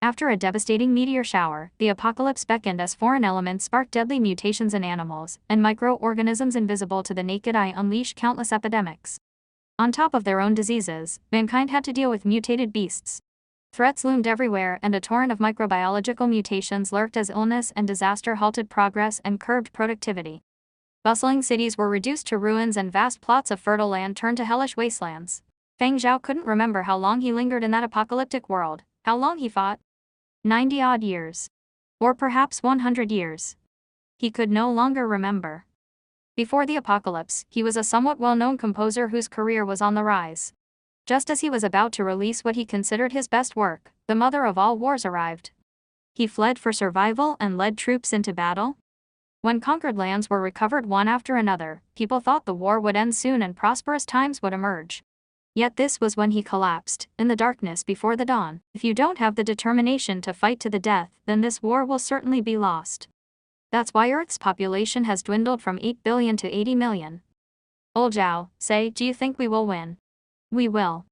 After a devastating meteor shower, the apocalypse beckoned as foreign elements sparked deadly mutations in animals, and microorganisms invisible to the naked eye unleashed countless epidemics. On top of their own diseases, mankind had to deal with mutated beasts. Threats loomed everywhere, and a torrent of microbiological mutations lurked as illness and disaster halted progress and curbed productivity. Bustling cities were reduced to ruins and vast plots of fertile land turned to hellish wastelands. Feng Zhao couldn't remember how long he lingered in that apocalyptic world, how long he fought. 90-odd years. Or perhaps 100 years. He could no longer remember. Before the apocalypse, he was a somewhat well-known composer whose career was on the rise. Just as he was about to release what he considered his best work, the mother of all wars arrived. He fled for survival and led troops into battle. When conquered lands were recovered one after another, people thought the war would end soon and prosperous times would emerge. Yet this was when he collapsed, in the darkness before the dawn. If you don't have the determination to fight to the death, then this war will certainly be lost. That's why Earth's population has dwindled from 8 billion to 80 million. Old Zhao, say, do you think we will win? We will.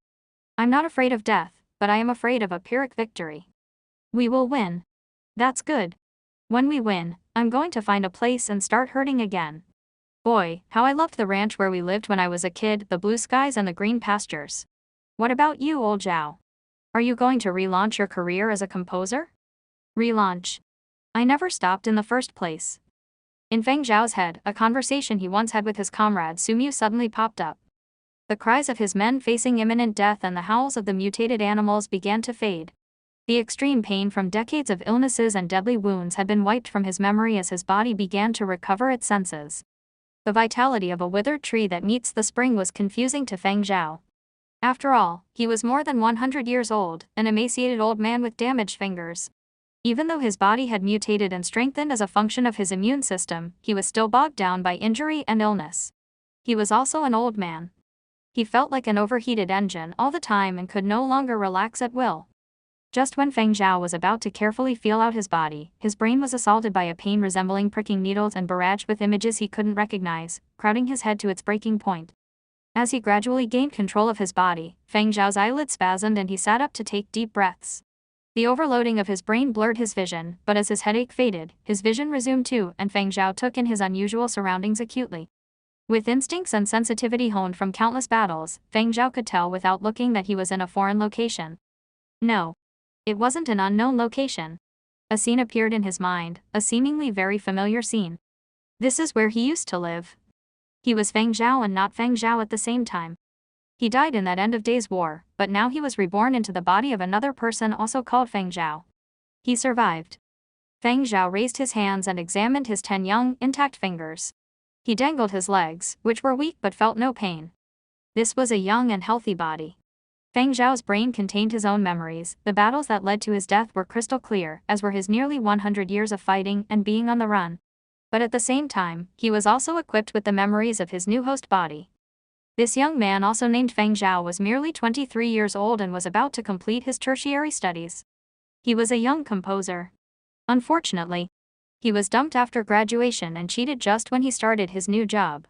I'm not afraid of death, but I am afraid of a Pyrrhic victory. We will win. That's good. When we win, I'm going to find a place and start herding again. Boy, how I loved the ranch where we lived when I was a kid, the blue skies and the green pastures. What about you, old Zhao? Are you going to relaunch your career as a composer? Relaunch. I never stopped in the first place. In Feng Zhao's head, a conversation he once had with his comrade Sumu suddenly popped up. The cries of his men facing imminent death and the howls of the mutated animals began to fade. The extreme pain from decades of illnesses and deadly wounds had been wiped from his memory as his body began to recover its senses. The vitality of a withered tree that meets the spring was confusing to Feng Zhao. After all, he was more than 100 years old, an emaciated old man with damaged fingers. Even though his body had mutated and strengthened as a function of his immune system, he was still bogged down by injury and illness. He was also an old man. He felt like an overheated engine all the time and could no longer relax at will. Just when Feng Zhao was about to carefully feel out his body, his brain was assaulted by a pain resembling pricking needles and barraged with images he couldn't recognize, crowding his head to its breaking point. As he gradually gained control of his body, Feng Zhao's eyelids spasmed and he sat up to take deep breaths. The overloading of his brain blurred his vision, but as his headache faded, his vision resumed too, and Feng Zhao took in his unusual surroundings acutely. With instincts and sensitivity honed from countless battles, Feng Zhao could tell without looking that he was in a foreign location. No. It wasn't an unknown location. A scene appeared in his mind, a seemingly very familiar scene. This is where he used to live. He was Feng Zhao and not Feng Zhao at the same time. He died in that end of days war, but now he was reborn into the body of another person also called Feng Zhao. He survived. Feng Zhao raised his hands and examined his 10 young, intact fingers. He dangled his legs, which were weak but felt no pain. This was a young and healthy body. Feng Zhao's brain contained his own memories. The battles that led to his death were crystal clear, as were his nearly 100 years of fighting and being on the run. But at the same time, he was also equipped with the memories of his new host body. This young man, also named Feng Zhao, was merely 23 years old and was about to complete his tertiary studies. He was a young composer. Unfortunately, he was dumped after graduation and cheated just when he started his new job.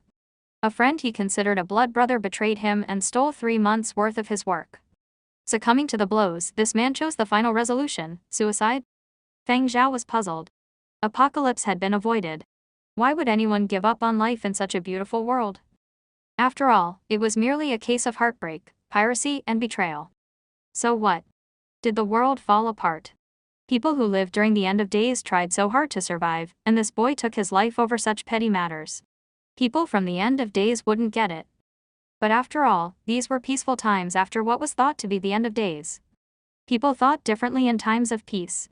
A friend he considered a blood brother betrayed him and stole 3 months' worth of his work. Succumbing to the blows, this man chose the final resolution: suicide. Feng Zhao was puzzled. Apocalypse had been avoided. Why would anyone give up on life in such a beautiful world? After all, it was merely a case of heartbreak, piracy, and betrayal. So what? Did the world fall apart? People who lived during the end of days tried so hard to survive, and this boy took his life over such petty matters. People from the end of days wouldn't get it. But after all, these were peaceful times after what was thought to be the end of days. People thought differently in times of peace.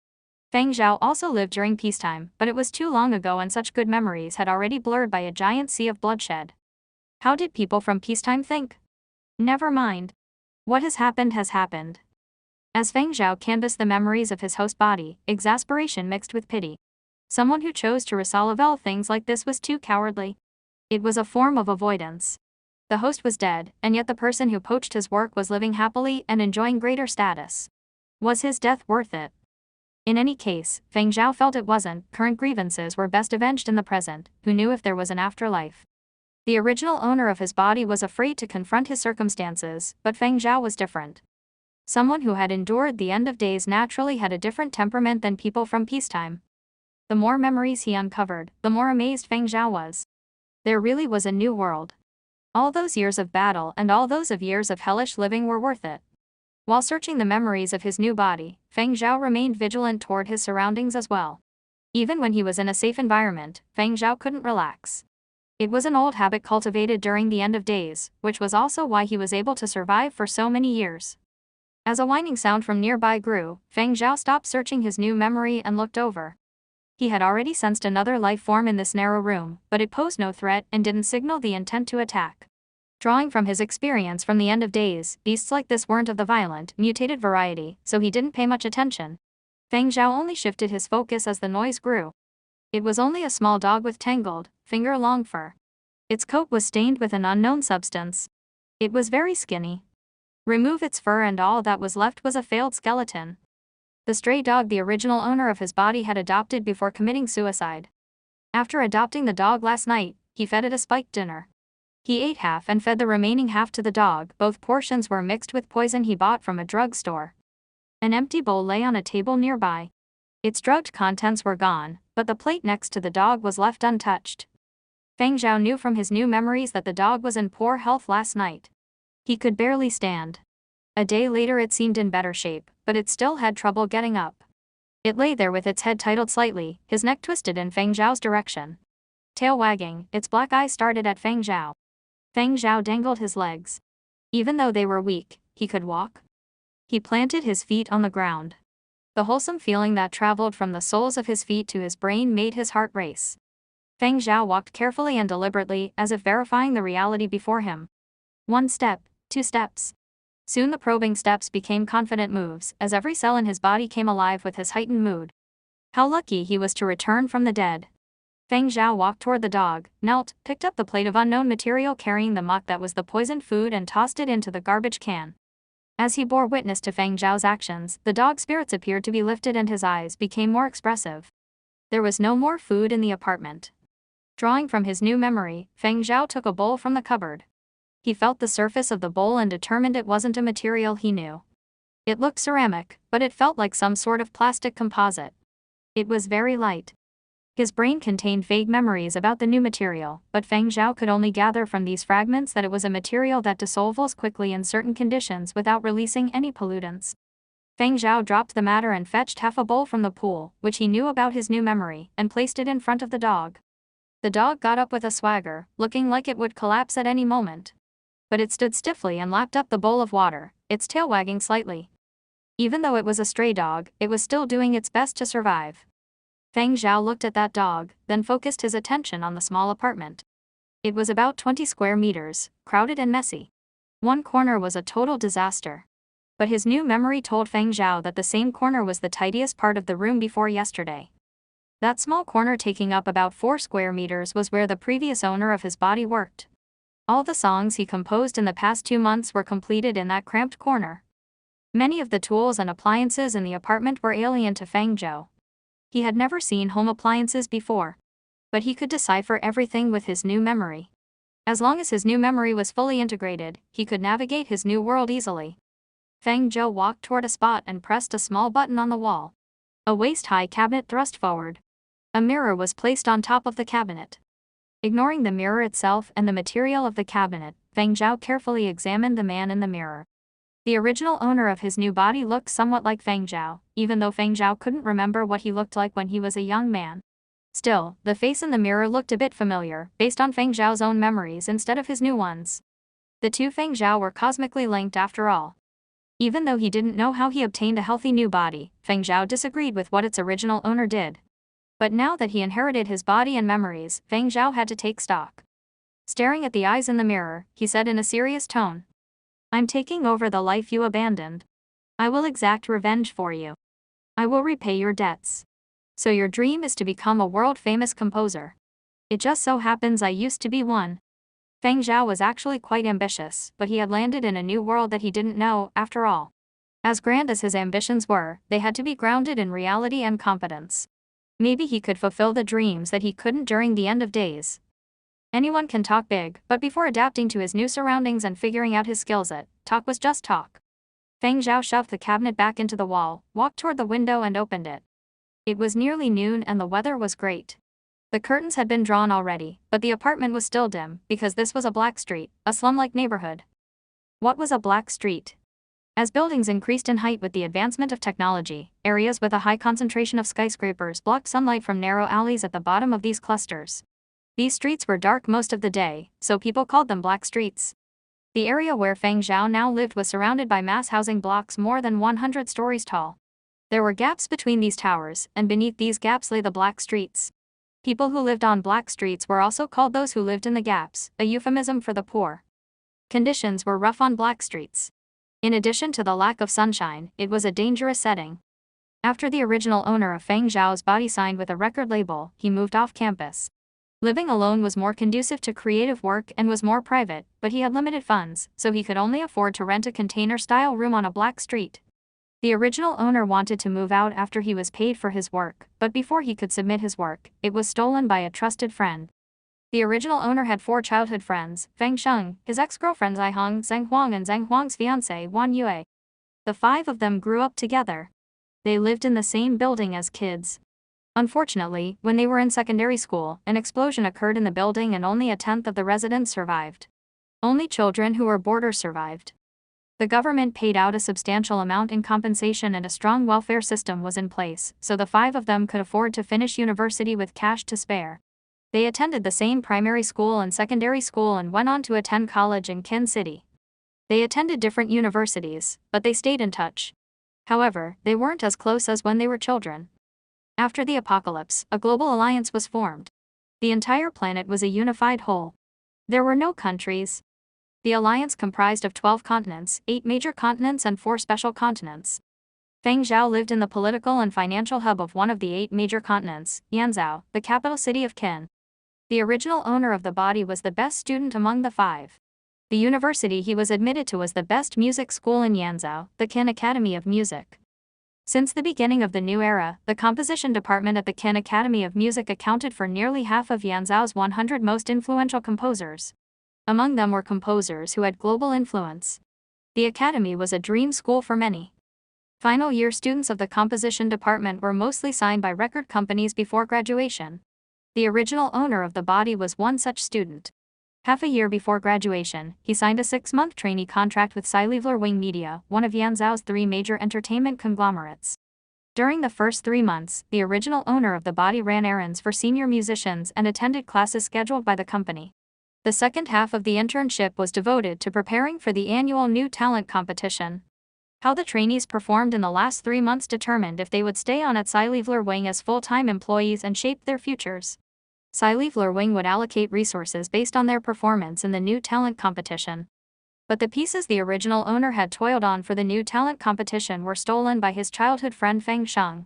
Feng Zhao also lived during peacetime, but it was too long ago and such good memories had already blurred by a giant sea of bloodshed. How did people from peacetime think? Never mind. What has happened has happened. As Feng Zhao canvassed the memories of his host body, exasperation mixed with pity. Someone who chose to resolve things like this was too cowardly. It was a form of avoidance. The host was dead, and yet the person who poached his work was living happily and enjoying greater status. Was his death worth it? In any case, Feng Zhao felt it wasn't. Current grievances were best avenged in the present. Who knew if there was an afterlife? The original owner of his body was afraid to confront his circumstances, but Feng Zhao was different. Someone who had endured the end of days naturally had a different temperament than people from peacetime. The more memories he uncovered, the more amazed Feng Zhao was. There really was a new world. All those years of battle and all those of years of hellish living were worth it. While searching the memories of his new body, Feng Zhao remained vigilant toward his surroundings as well. Even when he was in a safe environment, Feng Zhao couldn't relax. It was an old habit cultivated during the end of days, which was also why he was able to survive for so many years. As a whining sound from nearby grew, Feng Zhao stopped searching his new memory and looked over. He had already sensed another life form in this narrow room, but it posed no threat and didn't signal the intent to attack. Drawing from his experience from the end of days, beasts like this weren't of the violent, mutated variety, so he didn't pay much attention. Feng Zhao only shifted his focus as the noise grew. It was only a small dog with tangled, finger-long fur. Its coat was stained with an unknown substance. It was very skinny. Remove its fur and all that was left was a failed skeleton. The stray dog the original owner of his body had adopted before committing suicide. After adopting the dog last night, he fed it a spiked dinner. He ate half and fed the remaining half to the dog. Both portions were mixed with poison he bought from a drugstore. An empty bowl lay on a table nearby. Its drugged contents were gone, but the plate next to the dog was left untouched. Feng Zhao knew from his new memories that the dog was in poor health last night. He could barely stand. A day later it seemed in better shape, but it still had trouble getting up. It lay there with its head titled slightly, his neck twisted in Feng Zhao's direction. Tail wagging, its black eyes started at Feng Zhao. Feng Zhao dangled his legs. Even though they were weak, he could walk. He planted his feet on the ground. The wholesome feeling that traveled from the soles of his feet to his brain made his heart race. Feng Zhao walked carefully and deliberately, as if verifying the reality before him. 1 step, 2 steps. Soon the probing steps became confident moves, as every cell in his body came alive with his heightened mood. How lucky he was to return from the dead. Feng Zhao walked toward the dog, knelt, picked up the plate of unknown material carrying the muck that was the poisoned food and tossed it into the garbage can. As he bore witness to Feng Zhao's actions, the dog's spirits appeared to be lifted and his eyes became more expressive. There was no more food in the apartment. Drawing from his new memory, Feng Zhao took a bowl from the cupboard. He felt the surface of the bowl and determined it wasn't a material he knew. It looked ceramic, but it felt like some sort of plastic composite. It was very light. His brain contained vague memories about the new material, but Feng Zhao could only gather from these fragments that it was a material that dissolves quickly in certain conditions without releasing any pollutants. Feng Zhao dropped the matter and fetched half a bowl from the pool, which he knew about his new memory, and placed it in front of the dog. The dog got up with a swagger, looking like it would collapse at any moment. But it stood stiffly and lapped up the bowl of water, its tail wagging slightly. Even though it was a stray dog, it was still doing its best to survive. Feng Zhao looked at that dog, then focused his attention on the small apartment. It was about 20 square meters, crowded and messy. One corner was a total disaster. But his new memory told Feng Zhao that the same corner was the tidiest part of the room before yesterday. That small corner taking up about 4 square meters was where the previous owner of his body worked. All the songs he composed in the past 2 months were completed in that cramped corner. Many of the tools and appliances in the apartment were alien to Feng Zhao. He had never seen home appliances before. But he could decipher everything with his new memory. As long as his new memory was fully integrated, he could navigate his new world easily. Feng Zhao walked toward a spot and pressed a small button on the wall. A waist-high cabinet thrust forward. A mirror was placed on top of the cabinet. Ignoring the mirror itself and the material of the cabinet, Feng Zhao carefully examined the man in the mirror. The original owner of his new body looked somewhat like Feng Zhao, even though Feng Zhao couldn't remember what he looked like when he was a young man. Still, the face in the mirror looked a bit familiar, based on Feng Zhao's own memories instead of his new ones. The two Feng Zhao were cosmically linked after all. Even though he didn't know how he obtained a healthy new body, Feng Zhao disagreed with what its original owner did. But now that he inherited his body and memories, Feng Zhao had to take stock. Staring at the eyes in the mirror, he said in a serious tone, "I'm taking over the life you abandoned. I will exact revenge for you. I will repay your debts. So your dream is to become a world-famous composer. It just so happens I used to be one." Feng Zhao was actually quite ambitious, but he had landed in a new world that he didn't know, after all. As grand as his ambitions were, they had to be grounded in reality and competence. Maybe he could fulfill the dreams that he couldn't during the end of days. Anyone can talk big, but before adapting to his new surroundings and figuring out his skills talk was just talk. Feng Zhao shoved the cabinet back into the wall, walked toward the window and opened it. It was nearly noon and the weather was great. The curtains had been drawn already, but the apartment was still dim, because this was a black street, a slum-like neighborhood. What was a black street? As buildings increased in height with the advancement of technology, areas with a high concentration of skyscrapers blocked sunlight from narrow alleys at the bottom of these clusters. These streets were dark most of the day, so people called them black streets. The area where Feng Zhao now lived was surrounded by mass housing blocks more than 100 stories tall. There were gaps between these towers, and beneath these gaps lay the black streets. People who lived on black streets were also called those who lived in the gaps, a euphemism for the poor. Conditions were rough on black streets. In addition to the lack of sunshine, it was a dangerous setting. After the original owner of Feng Zhao's body signed with a record label, he moved off campus. Living alone was more conducive to creative work and was more private, but he had limited funds, so he could only afford to rent a container-style room on a black street. The original owner wanted to move out after he was paid for his work, but before he could submit his work, it was stolen by a trusted friend. The original owner had 4 childhood friends, Feng Sheng, his ex-girlfriends Ai Hong, Zheng Huang and Zheng Huang's fiancée Wan Yue. The 5 of them grew up together. They lived in the same building as kids. Unfortunately, when they were in secondary school, an explosion occurred in the building and only a tenth of the residents survived. Only children who were boarders survived. The government paid out a substantial amount in compensation and a strong welfare system was in place, so the 5 of them could afford to finish university with cash to spare. They attended the same primary school and secondary school and went on to attend college in Kin City. They attended different universities, but they stayed in touch. However, they weren't as close as when they were children. After the apocalypse, a global alliance was formed. The entire planet was a unified whole. There were no countries. The alliance comprised of 12 continents, 8 major continents and 4 special continents. Feng Zhao lived in the political and financial hub of one of the 8 major continents, Yanzhou, the capital city of Qin. The original owner of the body was the best student among the 5. The university he was admitted to was the best music school in Yanzhou, the Qin Academy of Music. Since the beginning of the new era, the composition department at the Qin Academy of Music accounted for nearly half of Yanzhou's 100 most influential composers. Among them were composers who had global influence. The academy was a dream school for many. Final year students of the composition department were mostly signed by record companies before graduation. The original owner of the body was one such student. Half a year before graduation, he signed a 6-month trainee contract with sci-fi Wing Media, one of Yanzhou's 3 major entertainment conglomerates. During the first 3 months, the original owner of the body ran errands for senior musicians and attended classes scheduled by the company. The second half of the internship was devoted to preparing for the annual new talent competition. How the trainees performed in the last 3 months determined if they would stay on at sci-fi Wing as full-time employees and shape their futures. Sci-fi Wing would allocate resources based on their performance in the new talent competition. But the pieces the original owner had toiled on for the new talent competition were stolen by his childhood friend Feng Sheng.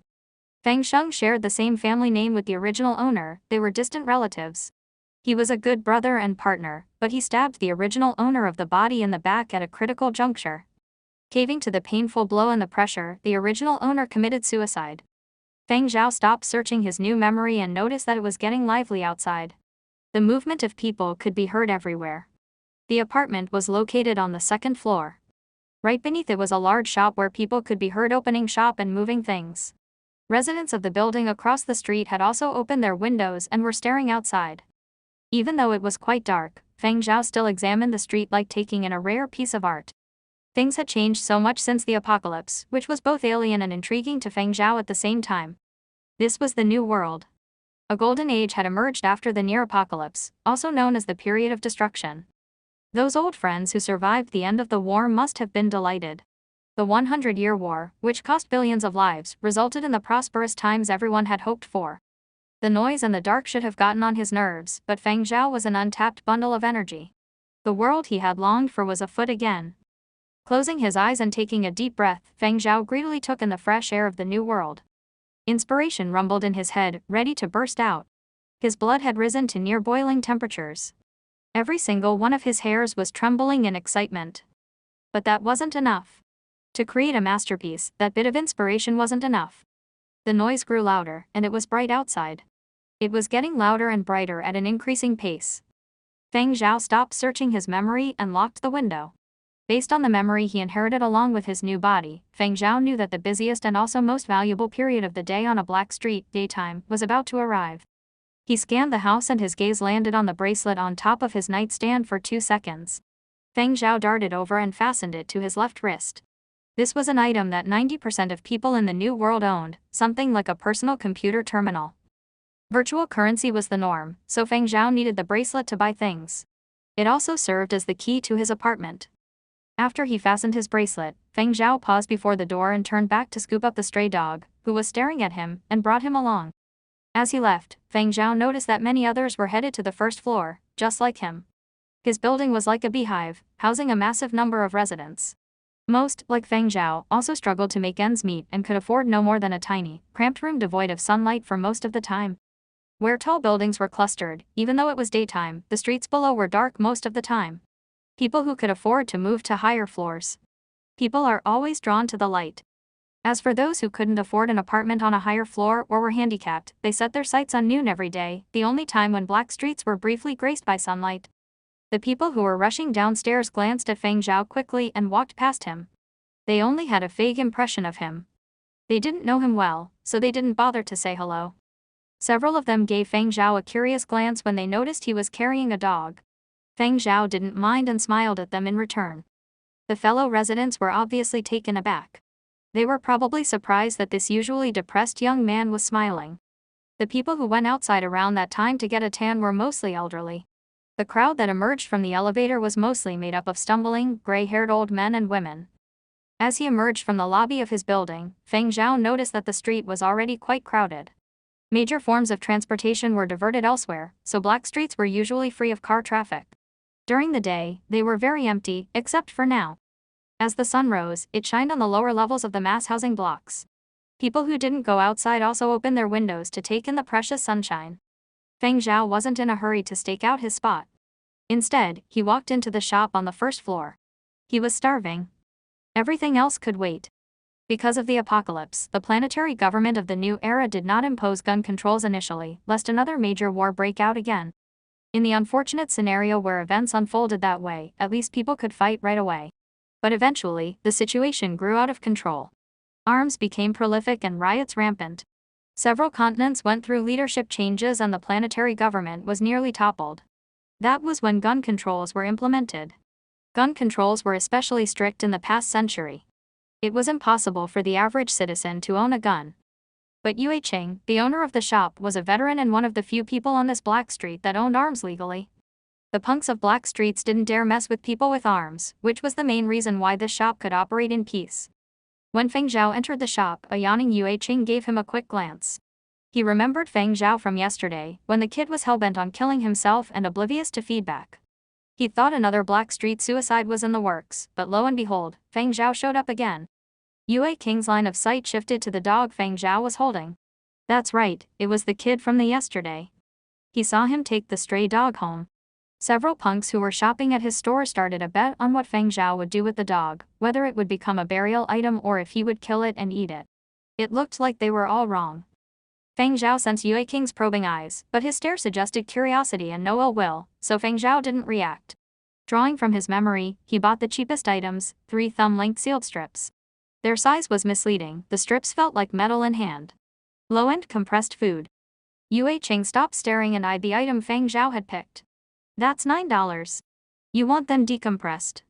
Feng Sheng shared the same family name with the original owner, they were distant relatives. He was a good brother and partner, but he stabbed the original owner of the body in the back at a critical juncture. Caving to the painful blow and the pressure, the original owner committed suicide. Feng Zhao stopped searching his new memory and noticed that it was getting lively outside. The movement of people could be heard everywhere. The apartment was located on the 2nd floor. Right beneath it was a large shop where people could be heard opening shop and moving things. Residents of the building across the street had also opened their windows and were staring outside. Even though it was quite dark, Feng Zhao still examined the street like taking in a rare piece of art. Things had changed so much since the apocalypse, which was both alien and intriguing to Feng Zhao at the same time. This was the new world. A golden age had emerged after the near apocalypse, also known as the period of destruction. Those old friends who survived the end of the war must have been delighted. The 100-year war, which cost billions of lives, resulted in the prosperous times everyone had hoped for. The noise and the dark should have gotten on his nerves, but Feng Zhao was an untapped bundle of energy. The world he had longed for was afoot again. Closing his eyes and taking a deep breath, Feng Zhao greedily took in the fresh air of the new world. Inspiration rumbled in his head, ready to burst out. His blood had risen to near boiling temperatures. Every single one of his hairs was trembling in excitement. But that wasn't enough. To create a masterpiece, that bit of inspiration wasn't enough. The noise grew louder, and it was bright outside. It was getting louder and brighter at an increasing pace. Feng Zhao stopped searching his memory and locked the window. Based on the memory he inherited along with his new body, Feng Zhao knew that the busiest and also most valuable period of the day on a black street, daytime, was about to arrive. He scanned the house and his gaze landed on the bracelet on top of his nightstand for 2 seconds. Feng Zhao darted over and fastened it to his left wrist. This was an item that 90% of people in the New World owned, something like a personal computer terminal. Virtual currency was the norm, so Feng Zhao needed the bracelet to buy things. It also served as the key to his apartment. After he fastened his bracelet, Feng Zhao paused before the door and turned back to scoop up the stray dog, who was staring at him, and brought him along. As he left, Feng Zhao noticed that many others were headed to the first floor, just like him. His building was like a beehive, housing a massive number of residents. Most, like Feng Zhao, also struggled to make ends meet and could afford no more than a tiny, cramped room devoid of sunlight for most of the time. Where tall buildings were clustered, even though it was daytime, the streets below were dark most of the time. People who could afford to move to higher floors. People are always drawn to the light. As for those who couldn't afford an apartment on a higher floor or were handicapped, they set their sights on noon every day, the only time when black streets were briefly graced by sunlight. The people who were rushing downstairs glanced at Feng Zhao quickly and walked past him. They only had a vague impression of him. They didn't know him well, so they didn't bother to say hello. Several of them gave Feng Zhao a curious glance when they noticed he was carrying a dog. Feng Zhao didn't mind and smiled at them in return. The fellow residents were obviously taken aback. They were probably surprised that this usually depressed young man was smiling. The people who went outside around that time to get a tan were mostly elderly. The crowd that emerged from the elevator was mostly made up of stumbling, gray-haired old men and women. As he emerged from the lobby of his building, Feng Zhao noticed that the street was already quite crowded. Major forms of transportation were diverted elsewhere, so black streets were usually free of car traffic. During the day, they were very empty, except for now. As the sun rose, it shined on the lower levels of the mass housing blocks. People who didn't go outside also opened their windows to take in the precious sunshine. Feng Zhao wasn't in a hurry to stake out his spot. Instead, he walked into the shop on the first floor. He was starving. Everything else could wait. Because of the apocalypse, the planetary government of the new era did not impose gun controls initially, lest another major war break out again. In the unfortunate scenario where events unfolded that way, at least people could fight right away. But eventually, the situation grew out of control. Arms became prolific and riots rampant. Several continents went through leadership changes and the planetary government was nearly toppled. That was when gun controls were implemented. Gun controls were especially strict in the past century. It was impossible for the average citizen to own a gun. But Yue Qing, the owner of the shop, was a veteran and one of the few people on this black street that owned arms legally. The punks of black streets didn't dare mess with people with arms, which was the main reason why this shop could operate in peace. When Feng Zhao entered the shop, a yawning Yue Qing gave him a quick glance. He remembered Feng Zhao from yesterday, when the kid was hellbent on killing himself and oblivious to feedback. He thought another black street suicide was in the works, but lo and behold, Feng Zhao showed up again. Yue Qing's line of sight shifted to the dog Feng Zhao was holding. That's right, it was the kid from the yesterday. He saw him take the stray dog home. Several punks who were shopping at his store started a bet on what Feng Zhao would do with the dog, whether it would become a burial item or if he would kill it and eat it. It looked like they were all wrong. Feng Zhao sensed Yue Qing's probing eyes, but his stare suggested curiosity and no ill will, so Feng Zhao didn't react. Drawing from his memory, he bought the cheapest items, 3 thumb-length sealed strips. Their size was misleading, the strips felt like metal in hand. Low-end compressed food. Yue Qing stopped staring and eyed the item Feng Zhao had picked. That's $9. You want them decompressed.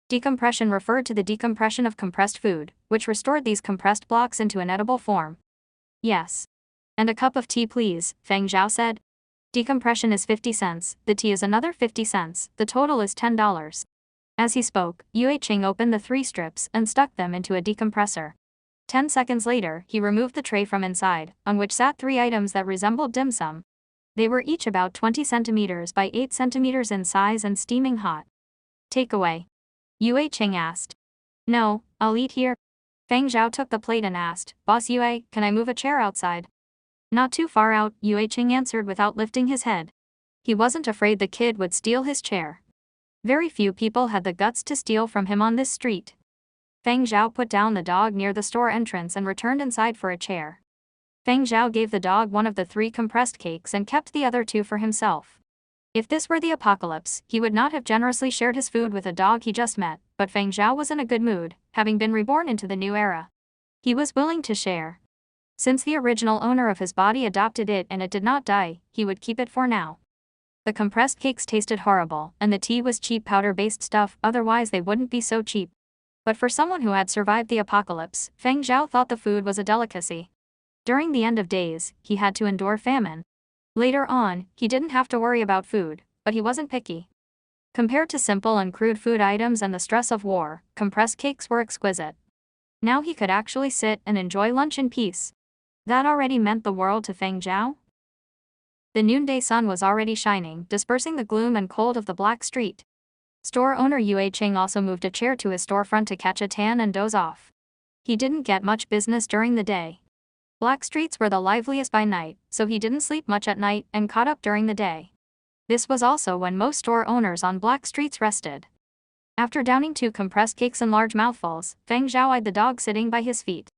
Decompression referred to the decompression of compressed food, which restored these compressed blocks into an edible form. Yes. And a cup of tea please, Feng Zhao said. Decompression is 50 cents, the tea is another 50 cents, the total is $10. As he spoke, Yue Qing opened the 3 strips and stuck them into a decompressor. 10 seconds later, he removed the tray from inside, on which sat 3 items that resembled dim sum. They were each about 20 centimeters by 8 centimeters in size and steaming hot. Take away. Yue Qing asked. No, I'll eat here. Feng Zhao took the plate and asked, Boss Yue, can I move a chair outside? Not too far out, Yue Qing answered without lifting his head. He wasn't afraid the kid would steal his chair. Very few people had the guts to steal from him on this street. Feng Zhao put down the dog near the store entrance and returned inside for a chair. Feng Zhao gave the dog one of the 3 compressed cakes and kept the other 2 for himself. If this were the apocalypse, he would not have generously shared his food with a dog he just met, but Feng Zhao was in a good mood, having been reborn into the new era. He was willing to share. Since the original owner of his body adopted it and it did not die, he would keep it for now. The compressed cakes tasted horrible, and the tea was cheap powder-based stuff, otherwise they wouldn't be so cheap. But for someone who had survived the apocalypse, Feng Zhao thought the food was a delicacy. During the end of days, he had to endure famine. Later on, he didn't have to worry about food, but he wasn't picky. Compared to simple and crude food items and the stress of war, compressed cakes were exquisite. Now he could actually sit and enjoy lunch in peace. That already meant the world to Feng Zhao. The noonday sun was already shining, dispersing the gloom and cold of the black street. Store owner Yue Qing also moved a chair to his storefront to catch a tan and doze off. He didn't get much business during the day. Black streets were the liveliest by night, so he didn't sleep much at night and caught up during the day. This was also when most store owners on black streets rested. After downing 2 compressed cakes in large mouthfuls, Feng Zhao eyed the dog sitting by his feet.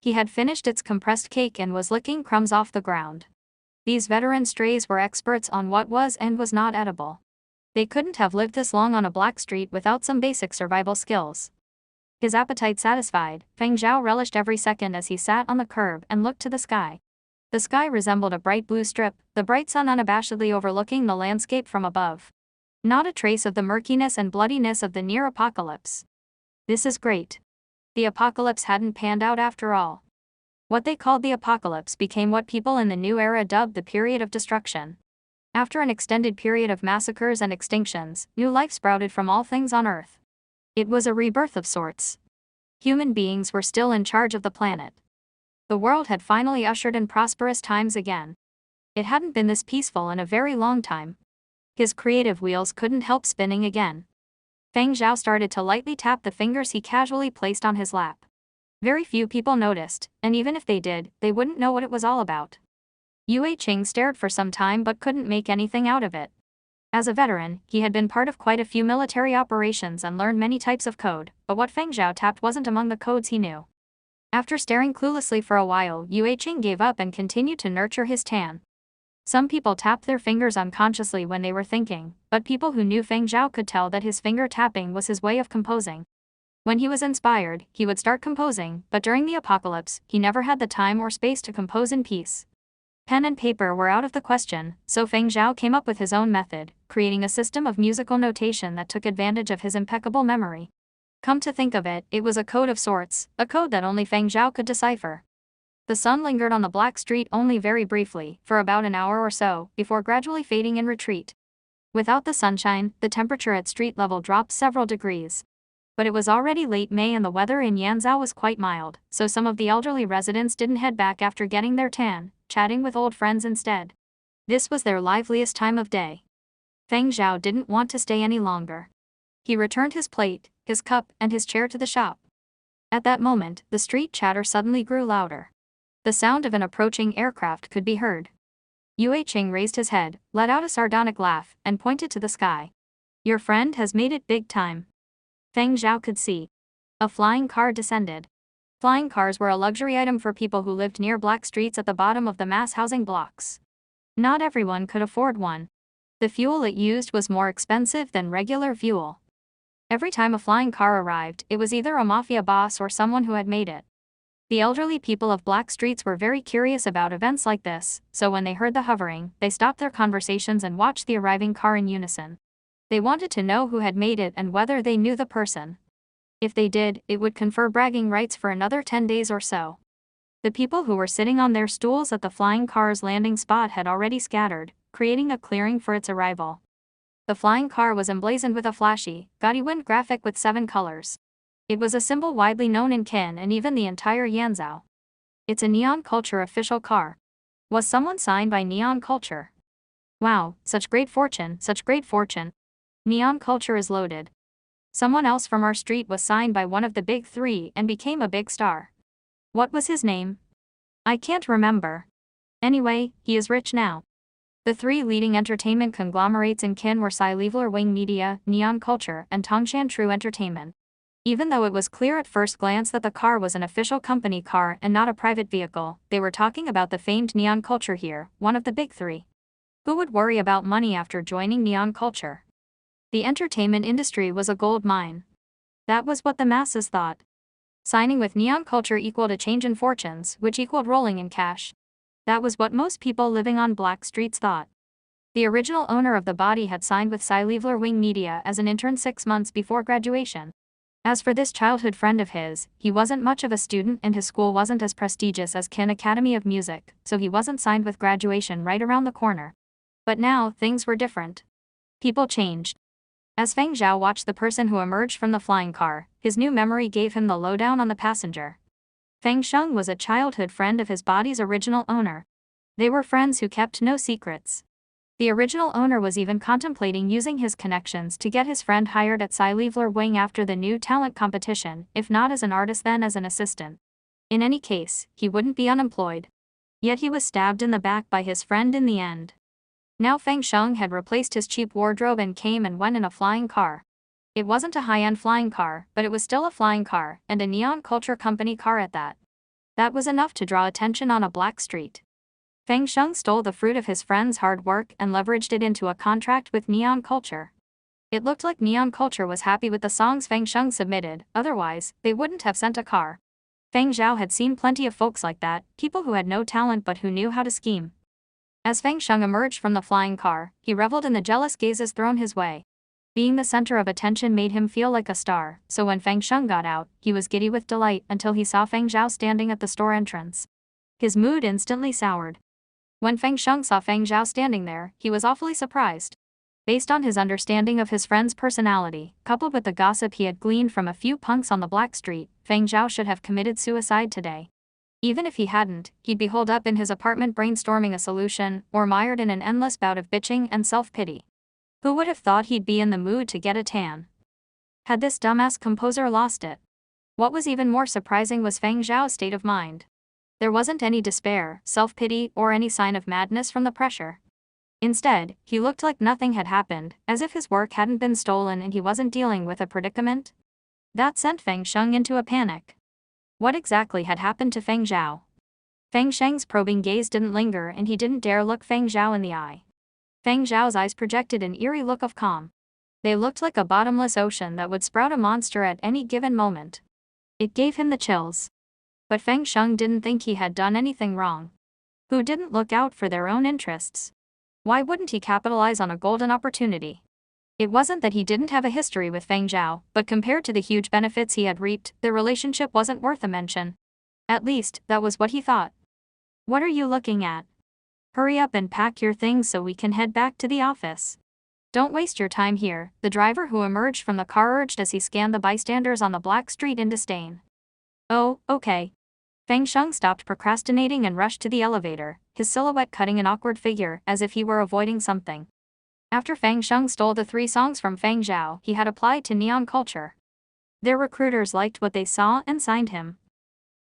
He had finished its compressed cake and was licking crumbs off the ground. These veteran strays were experts on what was and was not edible. They couldn't have lived this long on a black street without some basic survival skills. His appetite satisfied, Feng Zhao relished every second as he sat on the curb and looked to the sky. The sky resembled a bright blue strip, the bright sun unabashedly overlooking the landscape from above. Not a trace of the murkiness and bloodiness of the near apocalypse. This is great. The apocalypse hadn't panned out after all. What they called the apocalypse became what people in the new era dubbed the period of destruction. After an extended period of massacres and extinctions, new life sprouted from all things on Earth. It was a rebirth of sorts. Human beings were still in charge of the planet. The world had finally ushered in prosperous times again. It hadn't been this peaceful in a very long time. His creative wheels couldn't help spinning again. Feng Zhao started to lightly tap the fingers he casually placed on his lap. Very few people noticed, and even if they did, they wouldn't know what it was all about. Yue Qing stared for some time but couldn't make anything out of it. As a veteran, he had been part of quite a few military operations and learned many types of code, but what Feng Zhao tapped wasn't among the codes he knew. After staring cluelessly for a while, Yue Qing gave up and continued to nurture his tan. Some people tapped their fingers unconsciously when they were thinking, but people who knew Feng Zhao could tell that his finger tapping was his way of composing. When he was inspired, he would start composing, but during the apocalypse, he never had the time or space to compose in peace. Pen and paper were out of the question, so Feng Zhao came up with his own method, creating a system of musical notation that took advantage of his impeccable memory. Come to think of it, it was a code of sorts, a code that only Feng Zhao could decipher. The sun lingered on the black street only very briefly, for about an hour or so, before gradually fading in retreat. Without the sunshine, the temperature at street level dropped several degrees. But it was already late May and the weather in Yanzhou was quite mild, so some of the elderly residents didn't head back after getting their tan, chatting with old friends instead. This was their liveliest time of day. Feng Zhao didn't want to stay any longer. He returned his plate, his cup, and his chair to the shop. At that moment, the street chatter suddenly grew louder. The sound of an approaching aircraft could be heard. Yue Qing raised his head, let out a sardonic laugh, and pointed to the sky. Your friend has made it big time. Feng Zhao could see. A flying car descended. Flying cars were a luxury item for people who lived near black streets at the bottom of the mass housing blocks. Not everyone could afford one. The fuel it used was more expensive than regular fuel. Every time a flying car arrived, it was either a mafia boss or someone who had made it. The elderly people of black streets were very curious about events like this, so when they heard the hovering, they stopped their conversations and watched the arriving car in unison. They wanted to know who had made it and whether they knew the person. If they did, it would confer bragging rights for another 10 days or so. The people who were sitting on their stools at the flying car's landing spot had already scattered, creating a clearing for its arrival. The flying car was emblazoned with a flashy, gaudy wind graphic with 7 colors. It was a symbol widely known in Qin and even the entire Yanzhou. It's a Neon Culture official car. Was someone signed by Neon Culture? Wow, such great fortune, such great fortune. Neon Culture is loaded. Someone else from our street was signed by one of the big 3 and became a big star. What was his name? I can't remember. Anyway, he is rich now. The 3 leading entertainment conglomerates in Qin were Sci-Fi Wing Media, Neon Culture, and Tongshan True Entertainment. Even though it was clear at first glance that the car was an official company car and not a private vehicle, they were talking about the famed Neon Culture here, one of the big 3. Who would worry about money after joining Neon Culture? The entertainment industry was a gold mine. That was what the masses thought. Signing with neon culture equaled a change in fortunes, which equaled rolling in cash. That was what most people living on black streets thought. The original owner of the body had signed with Sci-Fi Wing Media as an intern 6 months before graduation. As for this childhood friend of his, he wasn't much of a student and his school wasn't as prestigious as Kin Academy of Music, so he wasn't signed with graduation right around the corner. But now, things were different. People changed. As Feng Zhao watched the person who emerged from the flying car, his new memory gave him the lowdown on the passenger. Feng Sheng was a childhood friend of his body's original owner. They were friends who kept no secrets. The original owner was even contemplating using his connections to get his friend hired at Sci-Fi Wing after the new talent competition, if not as an artist then as an assistant. In any case, he wouldn't be unemployed. Yet he was stabbed in the back by his friend in the end. Now Feng Sheng had replaced his cheap wardrobe and came and went in a flying car. It wasn't a high-end flying car, but it was still a flying car, and a neon culture company car at that. That was enough to draw attention on a black street. Feng Sheng stole the fruit of his friend's hard work and leveraged it into a contract with Neon Culture. It looked like Neon Culture was happy with the songs Feng Sheng submitted, otherwise, they wouldn't have sent a car. Feng Zhao had seen plenty of folks like that, people who had no talent but who knew how to scheme. As Feng Sheng emerged from the flying car, he reveled in the jealous gazes thrown his way. Being the center of attention made him feel like a star, so when Feng Sheng got out, he was giddy with delight until he saw Feng Zhao standing at the store entrance. His mood instantly soured. When Feng Sheng saw Feng Zhao standing there, he was awfully surprised. Based on his understanding of his friend's personality, coupled with the gossip he had gleaned from a few punks on the black street, Feng Zhao should have committed suicide today. Even if he hadn't, he'd be holed up in his apartment brainstorming a solution, or mired in an endless bout of bitching and self-pity. Who would have thought he'd be in the mood to get a tan? Had this dumbass composer lost it? What was even more surprising was Feng Zhao's state of mind. There wasn't any despair, self-pity, or any sign of madness from the pressure. Instead, he looked like nothing had happened, as if his work hadn't been stolen and he wasn't dealing with a predicament. That sent Feng Sheng into a panic. What exactly had happened to Feng Zhao? Feng Sheng's probing gaze didn't linger and he didn't dare look Feng Zhao in the eye. Feng Zhao's eyes projected an eerie look of calm. They looked like a bottomless ocean that would sprout a monster at any given moment. It gave him the chills. But Feng Sheng didn't think he had done anything wrong. Who didn't look out for their own interests? Why wouldn't he capitalize on a golden opportunity? It wasn't that he didn't have a history with Feng Zhao, but compared to the huge benefits he had reaped, their relationship wasn't worth a mention. At least, that was what he thought. What are you looking at? Hurry up and pack your things so we can head back to the office. Don't waste your time here, the driver who emerged from the car urged as he scanned the bystanders on the black street in disdain. Oh, okay. Feng Sheng stopped procrastinating and rushed to the elevator, his silhouette cutting an awkward figure as if he were avoiding something. After Feng Sheng stole the 3 songs from Feng Zhao, he had applied to Neon Culture. Their recruiters liked what they saw and signed him.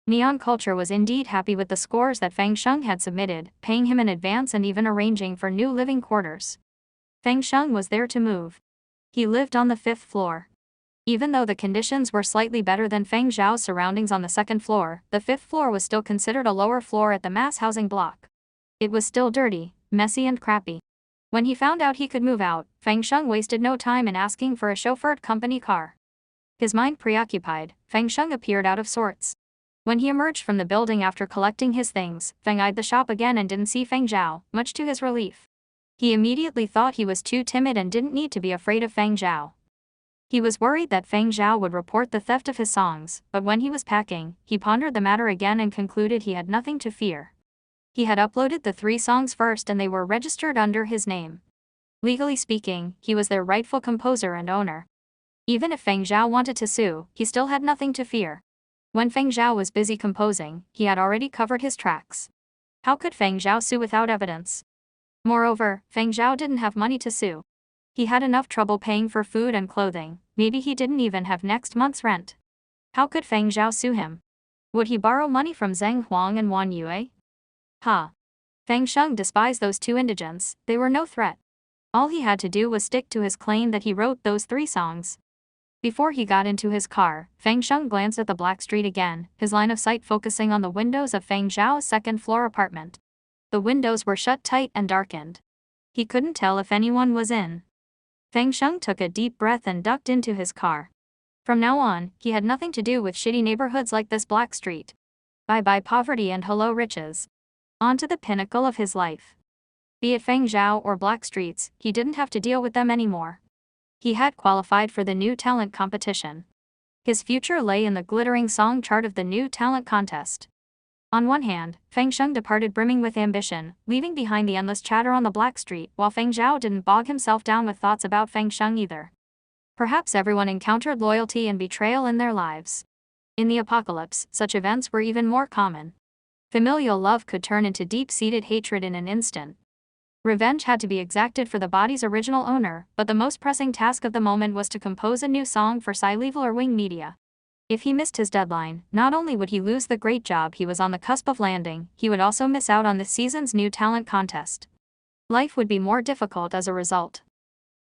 Neon Culture was indeed happy with the scores that Feng Sheng had submitted, paying him in advance and even arranging for new living quarters. Feng Sheng was there to move. He lived on the 5th floor. Even though the conditions were slightly better than Feng Zhao's surroundings on the 2nd floor, the 5th floor was still considered a lower floor at the mass housing block. It was still dirty, messy and crappy. When he found out he could move out, Feng Sheng wasted no time in asking for a chauffeured company car. His mind preoccupied, Feng Sheng appeared out of sorts. When he emerged from the building after collecting his things, Feng eyed the shop again and didn't see Feng Zhao, much to his relief. He immediately thought he was too timid and didn't need to be afraid of Feng Zhao. He was worried that Feng Zhao would report the theft of his songs, but when he was packing, he pondered the matter again and concluded he had nothing to fear. He had uploaded the 3 songs first and they were registered under his name. Legally speaking, he was their rightful composer and owner. Even if Feng Zhao wanted to sue, he still had nothing to fear. When Feng Zhao was busy composing, he had already covered his tracks. How could Feng Zhao sue without evidence? Moreover, Feng Zhao didn't have money to sue. He had enough trouble paying for food and clothing, maybe he didn't even have next month's rent. How could Feng Zhao sue him? Would he borrow money from Zheng Huang and Wan Yue? Feng Sheng despised those 2 indigents, they were no threat. All he had to do was stick to his claim that he wrote those 3 songs. Before he got into his car, Feng Sheng glanced at the black street again, his line of sight focusing on the windows of Feng Zhao's 2nd floor apartment. The windows were shut tight and darkened. He couldn't tell if anyone was in. Feng Sheng took a deep breath and ducked into his car. From now on, he had nothing to do with shitty neighborhoods like this black street. Bye-bye poverty and hello riches. On to the pinnacle of his life. Be it Feng Zhao or black streets, he didn't have to deal with them anymore. He had qualified for the new talent competition. His future lay in the glittering song chart of the new talent contest. On one hand, Feng Sheng departed brimming with ambition, leaving behind the endless chatter on the black street, while Feng Zhao didn't bog himself down with thoughts about Feng Sheng either. Perhaps everyone encountered loyalty and betrayal in their lives. In the apocalypse, such events were even more common. Familial love could turn into deep-seated hatred in an instant. Revenge had to be exacted for the body's original owner, but the most pressing task of the moment was to compose a new song for sci-fi or Wing Media. If he missed his deadline, not only would he lose the great job he was on the cusp of landing, he would also miss out on this season's new talent contest. Life would be more difficult as a result.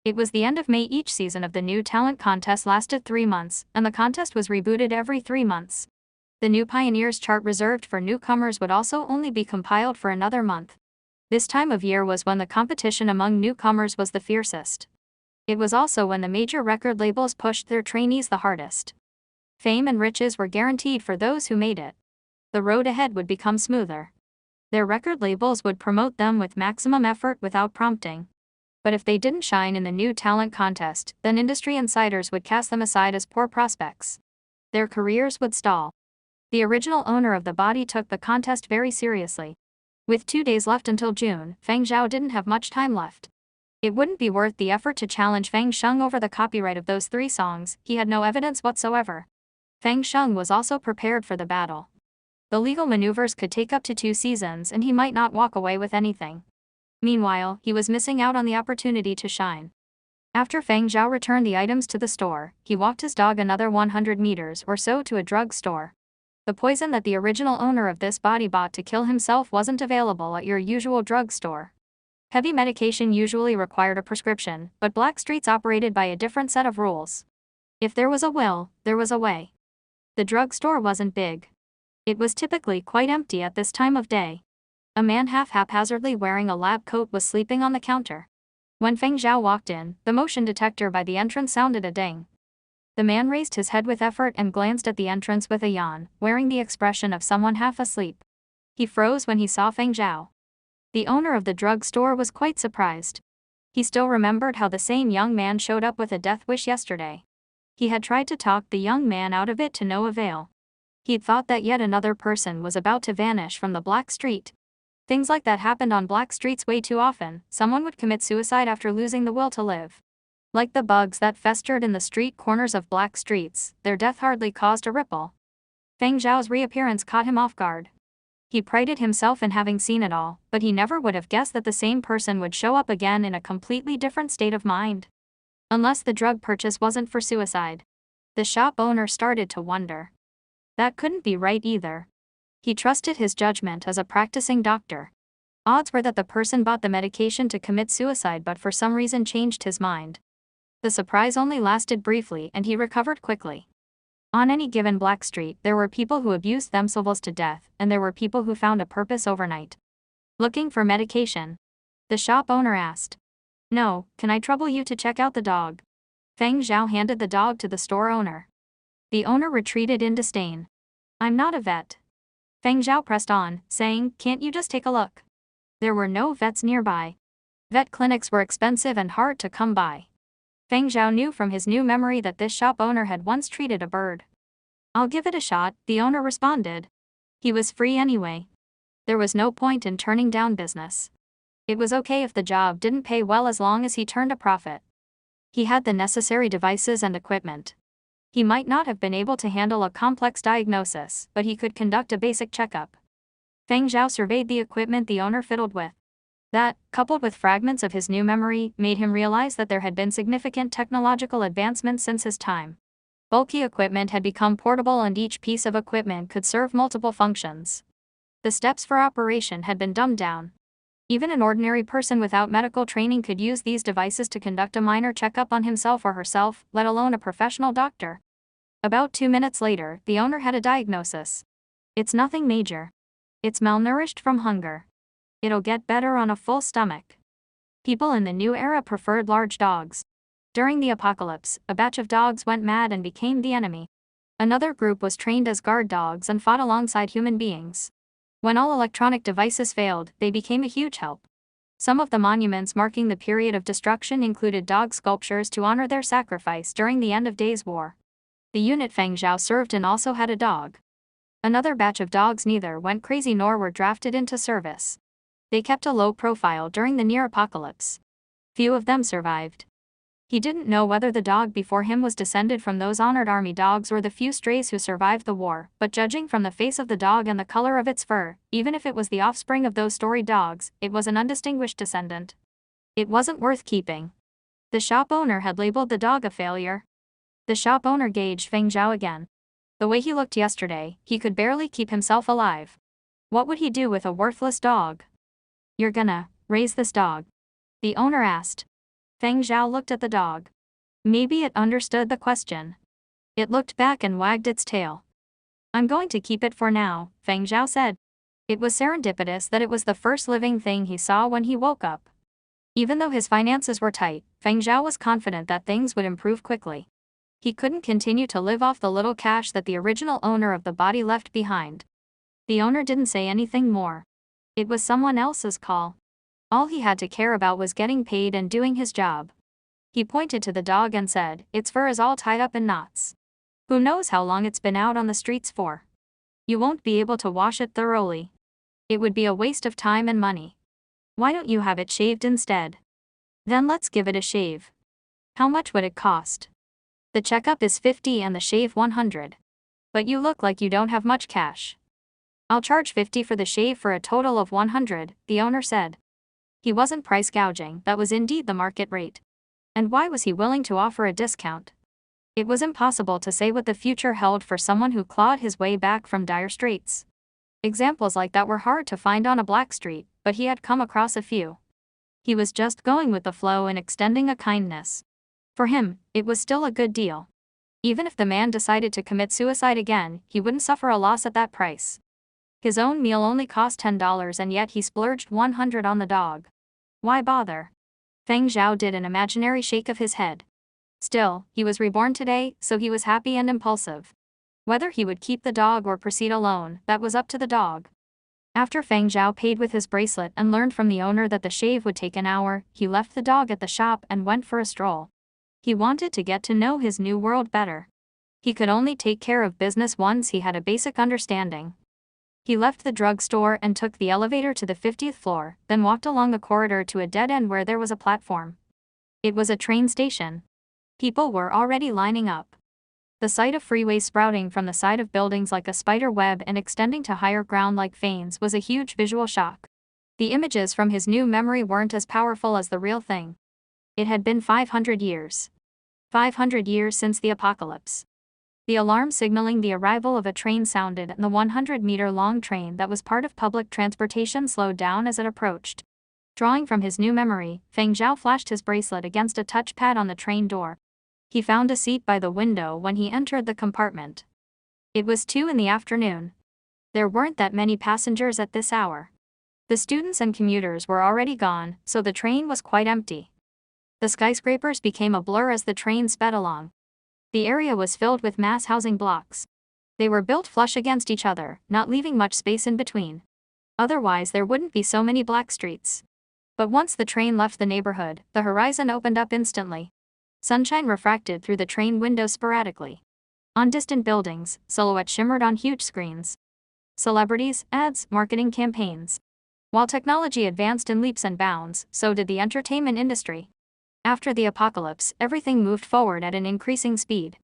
It was the end of May. Each season of the new talent contest lasted 3 months, and the contest was rebooted every 3 months. The new Pioneers chart reserved for newcomers would also only be compiled for another month. This time of year was when the competition among newcomers was the fiercest. It was also when the major record labels pushed their trainees the hardest. Fame and riches were guaranteed for those who made it. The road ahead would become smoother. Their record labels would promote them with maximum effort without prompting. But if they didn't shine in the new talent contest, then industry insiders would cast them aside as poor prospects. Their careers would stall. The original owner of the body took the contest very seriously. With 2 days left until June, Feng Zhao didn't have much time left. It wouldn't be worth the effort to challenge Feng Sheng over the copyright of those 3 songs. He had no evidence whatsoever. Feng Sheng was also prepared for the battle. The legal maneuvers could take up to 2 seasons and he might not walk away with anything. Meanwhile, he was missing out on the opportunity to shine. After Feng Zhao returned the items to the store, he walked his dog another 100 meters or so to a drug store. The poison that the original owner of this body bought to kill himself wasn't available at your usual drugstore. Heavy medication usually required a prescription, but black streets operated by a different set of rules. If there was a will, there was a way. The drugstore wasn't big. It was typically quite empty at this time of day. A man haphazardly wearing a lab coat was sleeping on the counter. When Feng Zhao walked in, the motion detector by the entrance sounded a ding. The man raised his head with effort and glanced at the entrance with a yawn, wearing the expression of someone half asleep. He froze when he saw Feng Zhao. The owner of the drug store was quite surprised. He still remembered how the same young man showed up with a death wish yesterday. He had tried to talk the young man out of it to no avail. He'd thought that yet another person was about to vanish from the black street. Things like that happened on black streets way too often. Someone would commit suicide after losing the will to live. Like the bugs that festered in the street corners of black streets, their death hardly caused a ripple. Feng Zhao's reappearance caught him off guard. He prided himself in having seen it all, but he never would have guessed that the same person would show up again in a completely different state of mind. Unless the drug purchase wasn't for suicide. The shop owner started to wonder. That couldn't be right either. He trusted his judgment as a practicing doctor. Odds were that the person bought the medication to commit suicide but for some reason changed his mind. The surprise only lasted briefly and he recovered quickly. On any given black street, there were people who abused themselves to death, and there were people who found a purpose overnight. Looking for medication? The shop owner asked. No, can I trouble you to check out the dog? Feng Zhao handed the dog to the store owner. The owner retreated in disdain. I'm not a vet. Feng Zhao pressed on, saying, can't you just take a look? There were no vets nearby. Vet clinics were expensive and hard to come by. Feng Zhao knew from his new memory that this shop owner had once treated a bird. I'll give it a shot, the owner responded. He was free anyway. There was no point in turning down business. It was okay if the job didn't pay well as long as he turned a profit. He had the necessary devices and equipment. He might not have been able to handle a complex diagnosis, but he could conduct a basic checkup. Feng Zhao surveyed the equipment the owner fiddled with. That, coupled with fragments of his new memory, made him realize that there had been significant technological advancements since his time. Bulky equipment had become portable and each piece of equipment could serve multiple functions. The steps for operation had been dumbed down. Even an ordinary person without medical training could use these devices to conduct a minor checkup on himself or herself, let alone a professional doctor. About 2 minutes later, the owner had a diagnosis. It's nothing major. It's malnourished from hunger. It'll get better on a full stomach. People in the new era preferred large dogs. During the apocalypse, a batch of dogs went mad and became the enemy. Another group was trained as guard dogs and fought alongside human beings. When all electronic devices failed, they became a huge help. Some of the monuments marking the period of destruction included dog sculptures to honor their sacrifice during the end of days war. The unit Feng Zhao served in also had a dog. Another batch of dogs neither went crazy nor were drafted into service. They kept a low profile during the near apocalypse. Few of them survived. He didn't know whether the dog before him was descended from those honored army dogs or the few strays who survived the war, but judging from the face of the dog and the color of its fur, even if it was the offspring of those storied dogs, it was an undistinguished descendant. It wasn't worth keeping. The shop owner had labeled the dog a failure. The shop owner gauged Feng Zhao again. The way he looked yesterday, he could barely keep himself alive. What would he do with a worthless dog? "You're gonna raise this dog?" the owner asked. Feng Zhao looked at the dog. Maybe it understood the question. It looked back and wagged its tail. "I'm going to keep it for now," Feng Zhao said. It was serendipitous that it was the first living thing he saw when he woke up. Even though his finances were tight, Feng Zhao was confident that things would improve quickly. He couldn't continue to live off the little cash that the original owner of the body left behind. The owner didn't say anything more. It was someone else's call. All he had to care about was getting paid and doing his job. He pointed to the dog and said, "Its fur is all tied up in knots. Who knows how long it's been out on the streets for? You won't be able to wash it thoroughly. It would be a waste of time and money. Why don't you have it shaved instead? Then let's give it a shave. How much would it cost?" "The checkup is 50 and the shave 100. But you look like you don't have much cash." "I'll charge 50 for the shave for a total of 100, the owner said. He wasn't price gouging, that was indeed the market rate. And why was he willing to offer a discount? It was impossible to say what the future held for someone who clawed his way back from dire straits. Examples like that were hard to find on a black street, but he had come across a few. He was just going with the flow and extending a kindness. For him, it was still a good deal. Even if the man decided to commit suicide again, he wouldn't suffer a loss at that price. His own meal only cost $10 and yet he splurged 100 on the dog. Why bother? Feng Zhao did an imaginary shake of his head. Still, he was reborn today, so he was happy and impulsive. Whether he would keep the dog or proceed alone, that was up to the dog. After Feng Zhao paid with his bracelet and learned from the owner that the shave would take an hour, he left the dog at the shop and went for a stroll. He wanted to get to know his new world better. He could only take care of business once he had a basic understanding. He left the drugstore and took the elevator to the 50th floor, then walked along the corridor to a dead end where there was a platform. It was a train station. People were already lining up. The sight of freeways sprouting from the side of buildings like a spider web and extending to higher ground like veins was a huge visual shock. The images from his new memory weren't as powerful as the real thing. It had been 500 years. 500 years since the apocalypse. The alarm signaling the arrival of a train sounded and the 100-meter-long train that was part of public transportation slowed down as it approached. Drawing from his new memory, Feng Zhao flashed his bracelet against a touchpad on the train door. He found a seat by the window when he entered the compartment. It was 2 in the afternoon. There weren't that many passengers at this hour. The students and commuters were already gone, so the train was quite empty. The skyscrapers became a blur as the train sped along. The area was filled with mass housing blocks. They were built flush against each other, not leaving much space in between. Otherwise there wouldn't be so many black streets. But once the train left the neighborhood, the horizon opened up instantly. Sunshine refracted through the train windows sporadically. On distant buildings, silhouettes shimmered on huge screens. Celebrities, ads, marketing campaigns. While technology advanced in leaps and bounds, so did the entertainment industry. After the apocalypse, everything moved forward at an increasing speed.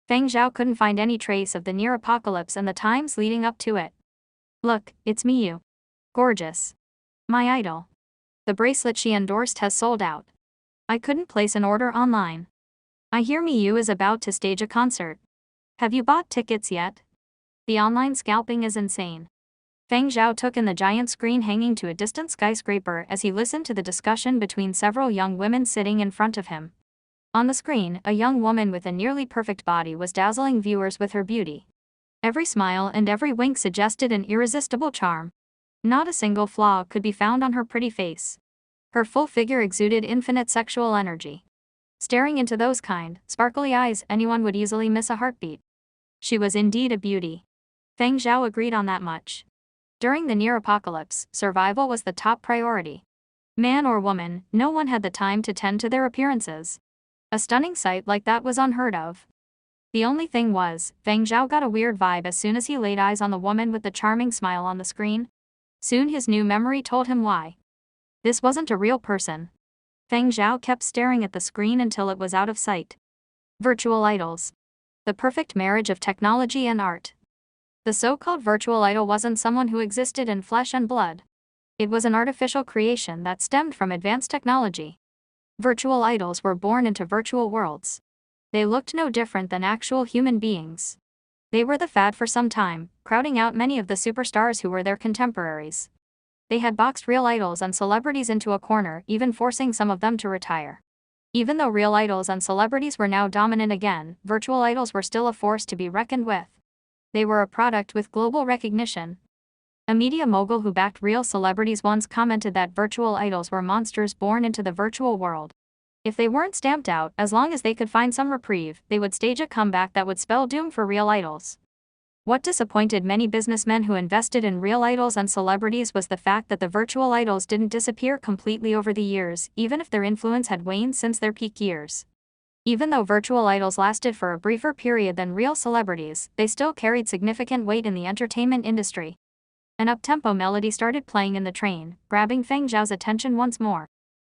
Feng Zhao couldn't find any trace of the near apocalypse and the times leading up to it. "Look, it's Miyu. Gorgeous. My idol. The bracelet she endorsed has sold out. I couldn't place an order online. I hear Miyu is about to stage a concert. Have you bought tickets yet? The online scalping is insane." Feng Zhao took in the giant screen hanging to a distant skyscraper as he listened to the discussion between several young women sitting in front of him. On the screen, a young woman with a nearly perfect body was dazzling viewers with her beauty. Every smile and every wink suggested an irresistible charm. Not a single flaw could be found on her pretty face. Her full figure exuded infinite sexual energy. Staring into those kind, sparkly eyes, anyone would easily miss a heartbeat. She was indeed a beauty. Feng Zhao agreed on that much. During the near apocalypse, survival was the top priority. Man or woman, no one had the time to tend to their appearances. A stunning sight like that was unheard of. The only thing was, Feng Zhao got a weird vibe as soon as he laid eyes on the woman with the charming smile on the screen. Soon his new memory told him why. This wasn't a real person. Feng Zhao kept staring at the screen until it was out of sight. Virtual idols. The perfect marriage of technology and art. The so-called virtual idol wasn't someone who existed in flesh and blood. It was an artificial creation that stemmed from advanced technology. Virtual idols were born into virtual worlds. They looked no different than actual human beings. They were the fad for some time, crowding out many of the superstars who were their contemporaries. They had boxed real idols and celebrities into a corner, even forcing some of them to retire. Even though real idols and celebrities were now dominant again, virtual idols were still a force to be reckoned with. They were a product with global recognition. A media mogul who backed real celebrities once commented that virtual idols were monsters born into the virtual world. If they weren't stamped out, as long as they could find some reprieve, they would stage a comeback that would spell doom for real idols. What disappointed many businessmen who invested in real idols and celebrities was the fact that the virtual idols didn't disappear completely over the years, even if their influence had waned since their peak years. Even though virtual idols lasted for a briefer period than real celebrities, they still carried significant weight in the entertainment industry. An up-tempo melody started playing in the train, grabbing Feng Zhao's attention once more.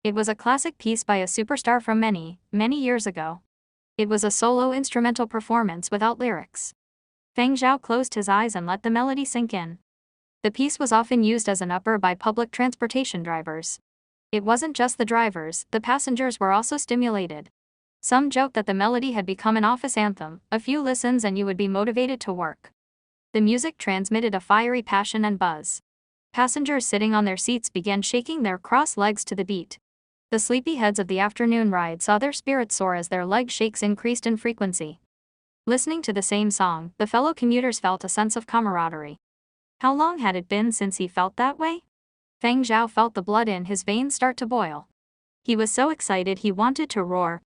It was a classic piece by a superstar from many, many years ago. It was a solo instrumental performance without lyrics. Feng Zhao closed his eyes and let the melody sink in. The piece was often used as an upper by public transportation drivers. It wasn't just the drivers, the passengers were also stimulated. Some joked that the melody had become an office anthem, a few listens and you would be motivated to work. The music transmitted a fiery passion and buzz. Passengers sitting on their seats began shaking their crossed legs to the beat. The sleepyheads of the afternoon ride saw their spirits soar as their leg shakes increased in frequency. Listening to the same song, the fellow commuters felt a sense of camaraderie. How long had it been since he felt that way? Feng Zhao felt the blood in his veins start to boil. He was so excited he wanted to roar.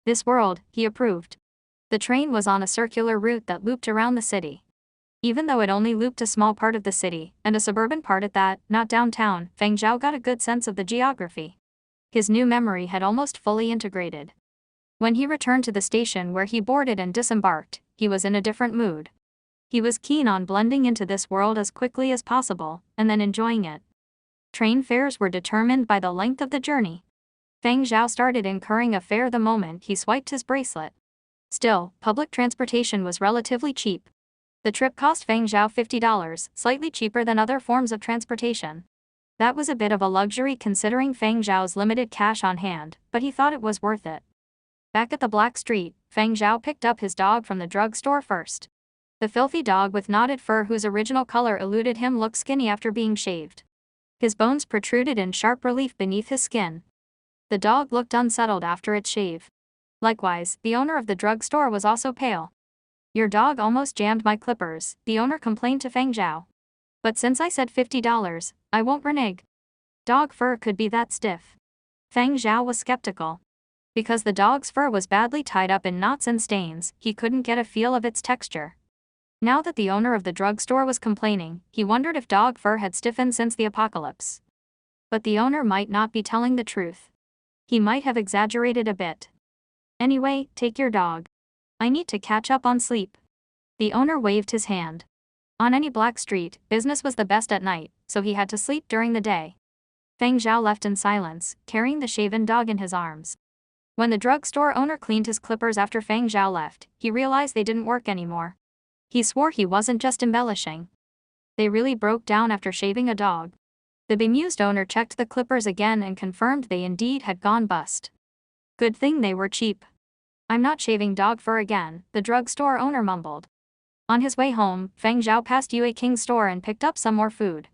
This world, he approved. The train was on a circular route that looped around the city. Even though it only looped a small part of the city, and a suburban part at that, not downtown, Feng Zhao got a good sense of the geography. His new memory had almost fully integrated. When he returned to the station where he boarded and disembarked, he was in a different mood. He was keen on blending into this world as quickly as possible, and then enjoying it. Train fares were determined by the length of the journey. Feng Zhao started incurring a fare the moment he swiped his bracelet. Still, public transportation was relatively cheap. The trip cost Feng Zhao $50, slightly cheaper than other forms of transportation. That was a bit of a luxury considering Feng Zhao's limited cash on hand, but he thought it was worth it. Back at the Black Street, Feng Zhao picked up his dog from the drugstore first. The filthy dog with knotted fur whose original color eluded him looked skinny after being shaved. His bones protruded in sharp relief beneath his skin. The dog looked unsettled after its shave. Likewise, the owner of the drugstore was also pale. "Your dog almost jammed my clippers," the owner complained to Feng Zhao. "But since I said $50, I won't renege. Dog fur could be that stiff." Feng Zhao was skeptical. Because the dog's fur was badly tied up in knots and stains, he couldn't get a feel of its texture. Now that the owner of the drugstore was complaining, he wondered if dog fur had stiffened since the apocalypse. But the owner might not be telling the truth. He might have exaggerated a bit. "Anyway, take your dog. I need to catch up on sleep." The owner waved his hand. On any black street, business was the best at night, so he had to sleep during the day. Feng Zhao left in silence, carrying the shaven dog in his arms. When the drugstore owner cleaned his clippers after Feng Zhao left, he realized they didn't work anymore. He swore he wasn't just embellishing. They really broke down after shaving a dog. The bemused owner checked the clippers again and confirmed they indeed had gone bust. Good thing they were cheap. "I'm not shaving dog fur again," the drugstore owner mumbled. On his way home, Feng Zhao passed Yue King's store and picked up some more food.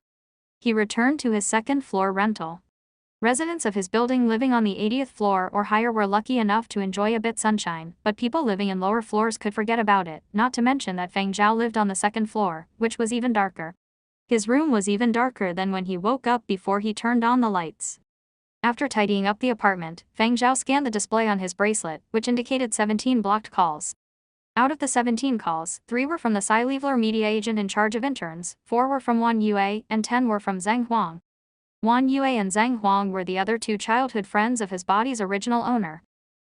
He returned to his second-floor rental. Residents of his building living on the 80th floor or higher were lucky enough to enjoy a bit sunshine, but people living in lower floors could forget about it, not to mention that Feng Zhao lived on the second floor, which was even darker. His room was even darker than when he woke up before he turned on the lights. After tidying up the apartment, Feng Zhao scanned the display on his bracelet, which indicated 17 blocked calls. Out of the 17 calls, 3 were from the Sci-Leveler media agent in charge of interns, 4 were from Wan Yue, and 10 were from Zhang Huang. Wan Yue and Zhang Huang were the other 2 childhood friends of his body's original owner.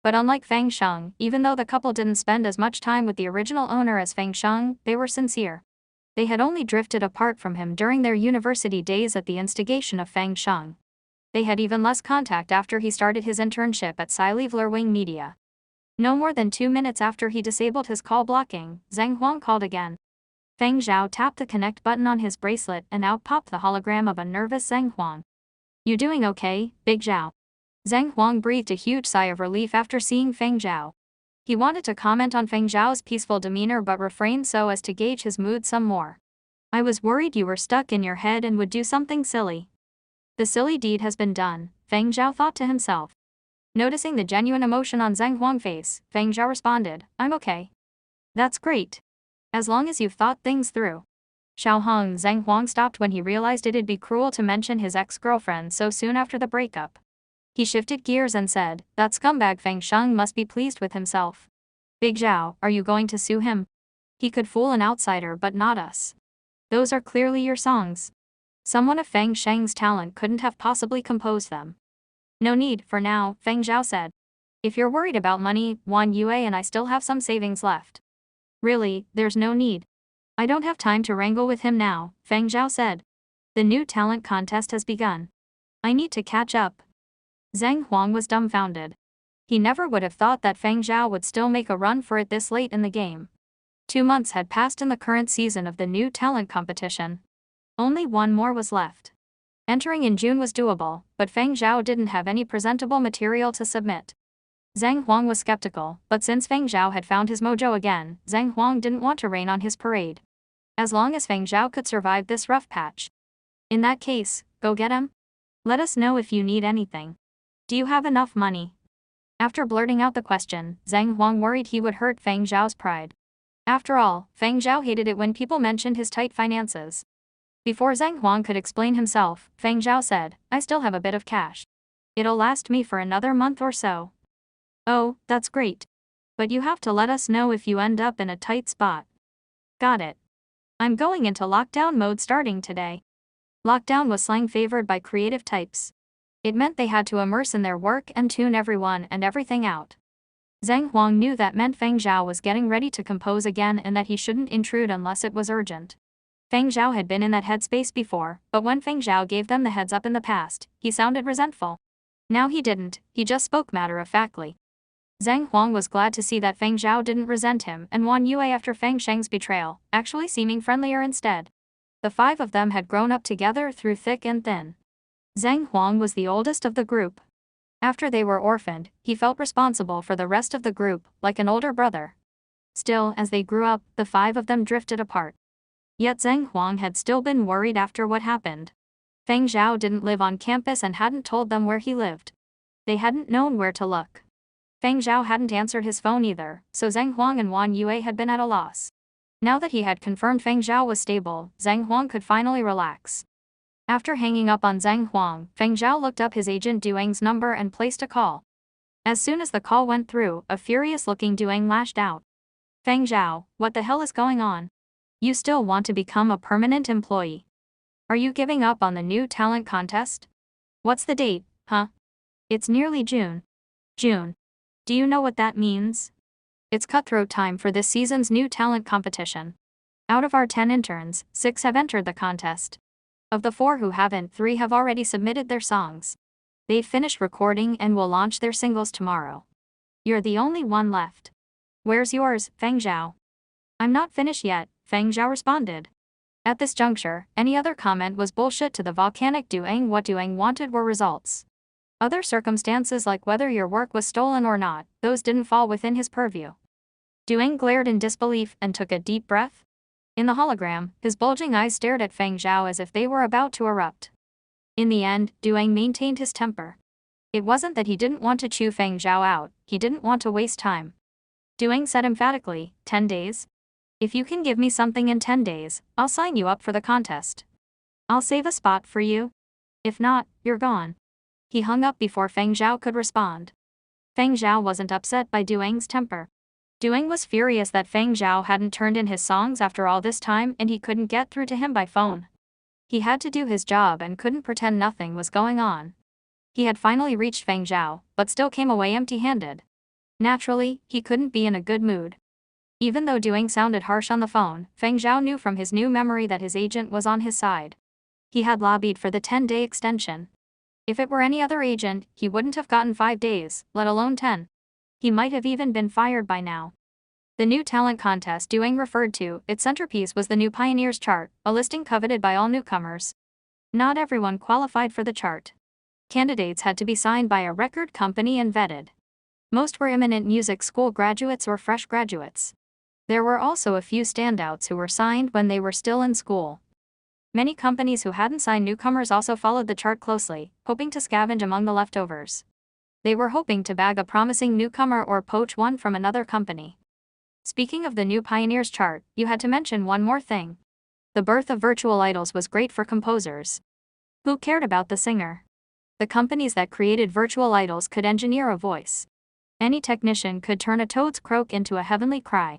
But unlike Feng Sheng, even though the couple didn't spend as much time with the original owner as Feng Sheng, they were sincere. They had only drifted apart from him during their university days at the instigation of Feng Sheng. They had even less contact after he started his internship at Sci-Leveler Wing Media. No more than 2 minutes after he disabled his call blocking, Zhang Huang called again. Feng Zhao tapped the connect button on his bracelet and out popped the hologram of a nervous Zhang Huang. "You doing okay, Big Zhao?" Zhang Huang breathed a huge sigh of relief after seeing Feng Zhao. He wanted to comment on Feng Zhao's peaceful demeanor but refrained so as to gauge his mood some more. "I was worried you were stuck in your head and would do something silly." The silly deed has been done, Feng Zhao thought to himself. Noticing the genuine emotion on Zhang Huang's face, Feng Zhao responded, "I'm okay." "That's great. As long as you've thought things through." Zhang Huang stopped when he realized it'd be cruel to mention his ex-girlfriend so soon after the breakup. He shifted gears and said, "That scumbag Feng Sheng must be pleased with himself." "Big Zhao, are you going to sue him? He could fool an outsider but not us. Those are clearly your songs. Someone of Feng Sheng's talent couldn't have possibly composed them." "No need for now," Feng Zhao said. "If you're worried about money, Wan Yue and I still have some savings left." "Really, there's no need. I don't have time to wrangle with him now," Feng Zhao said. "The new talent contest has begun. I need to catch up." Zhang Huang was dumbfounded. He never would have thought that Feng Zhao would still make a run for it this late in the game. 2 months had passed in the current season of the new talent competition. Only one more was left. Entering in June was doable, but Feng Zhao didn't have any presentable material to submit. Zhang Huang was skeptical, but since Feng Zhao had found his mojo again, Zhang Huang didn't want to rain on his parade. As long as Feng Zhao could survive this rough patch. "In that case, go get him. Let us know if you need anything. Do you have enough money?" After blurting out the question, Zhang Huang worried he would hurt Feng Zhao's pride. After all, Feng Zhao hated it when people mentioned his tight finances. Before Zhang Huang could explain himself, Feng Zhao said, "I still have a bit of cash. It'll last me for another month or so." "Oh, that's great. But you have to let us know if you end up in a tight spot." "Got it. I'm going into lockdown mode starting today." Lockdown was slang favored by creative types. It meant they had to immerse in their work and tune everyone and everything out. Zhang Huang knew that meant Feng Zhao was getting ready to compose again and that he shouldn't intrude unless it was urgent. Feng Zhao had been in that headspace before, but when Feng Zhao gave them the heads up in the past, he sounded resentful. Now he didn't, he just spoke matter-of-factly. Zhang Huang was glad to see that Feng Zhao didn't resent him and Wan Yue after Feng Sheng's betrayal, actually seeming friendlier instead. The 5 of them had grown up together through thick and thin. Zhang Huang was the oldest of the group. After they were orphaned, he felt responsible for the rest of the group, like an older brother. Still, as they grew up, the 5 of them drifted apart. Yet Zhang Huang had still been worried after what happened. Feng Zhao didn't live on campus and hadn't told them where he lived. They hadn't known where to look. Feng Zhao hadn't answered his phone either, so Zhang Huang and Wan Yue had been at a loss. Now that he had confirmed Feng Zhao was stable, Zhang Huang could finally relax. After hanging up on Zhang Huang, Feng Zhao looked up his agent Duang's number and placed a call. As soon as the call went through, a furious-looking Duang lashed out. "Feng Zhao, what the hell is going on? You still want to become a permanent employee? Are you giving up on the new talent contest? What's the date, huh? It's nearly June." "June. Do you know what that means? It's cutthroat time for this season's new talent competition. Out of our 10 interns, 6 have entered the contest. Of the 4 who haven't, 3 have already submitted their songs. They've finished recording and will launch their singles tomorrow. You're the only one left. Where's yours, Feng Zhao?" "I'm not finished yet," Feng Zhao responded. At this juncture, any other comment was bullshit to the volcanic Duang. What Duang wanted were results. Other circumstances like whether your work was stolen or not, those didn't fall within his purview. Duang glared in disbelief and took a deep breath. In the hologram, his bulging eyes stared at Feng Zhao as if they were about to erupt. In the end, Duang maintained his temper. It wasn't that he didn't want to chew Feng Zhao out, he didn't want to waste time. Duang said emphatically, 10 days? If you can give me something in 10 days, I'll sign you up for the contest. I'll save a spot for you. If not, you're gone." He hung up before Feng Zhao could respond. Feng Zhao wasn't upset by Duang's temper. Duang was furious that Feng Zhao hadn't turned in his songs after all this time and he couldn't get through to him by phone. He had to do his job and couldn't pretend nothing was going on. He had finally reached Feng Zhao, but still came away empty-handed. Naturally, he couldn't be in a good mood. Even though Duang sounded harsh on the phone, Feng Zhao knew from his new memory that his agent was on his side. He had lobbied for the 10-day extension. If it were any other agent, he wouldn't have gotten 5 days, let alone 10. He might have even been fired by now. The new talent contest Duang referred to, its centerpiece was the new Pioneers chart, a listing coveted by all newcomers. Not everyone qualified for the chart. Candidates had to be signed by a record company and vetted. Most were eminent music school graduates or fresh graduates. There were also a few standouts who were signed when they were still in school. Many companies who hadn't signed newcomers also followed the chart closely, hoping to scavenge among the leftovers. They were hoping to bag a promising newcomer or poach one from another company. Speaking of the new Pioneers chart, you had to mention one more thing. The birth of virtual idols was great for composers. Who cared about the singer? The companies that created virtual idols could engineer a voice. Any technician could turn a toad's croak into a heavenly cry.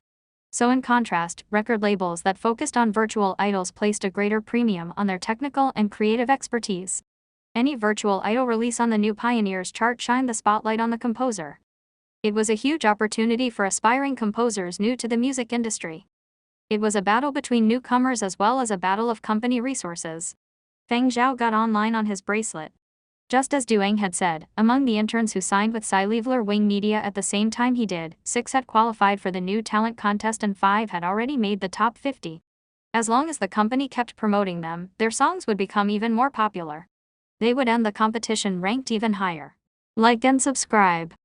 So in contrast, record labels that focused on virtual idols placed a greater premium on their technical and creative expertise. Any virtual idol release on the new Pioneers chart shined the spotlight on the composer. It was a huge opportunity for aspiring composers new to the music industry. It was a battle between newcomers as well as a battle of company resources. Feng Zhao got online on his bracelet. Just as Duang had said, among the interns who signed with Sci-Leveler Wing Media at the same time he did, 6 had qualified for the new talent contest and 5 had already made the top 50. As long as the company kept promoting them, their songs would become even more popular. They would end the competition ranked even higher. Like and subscribe.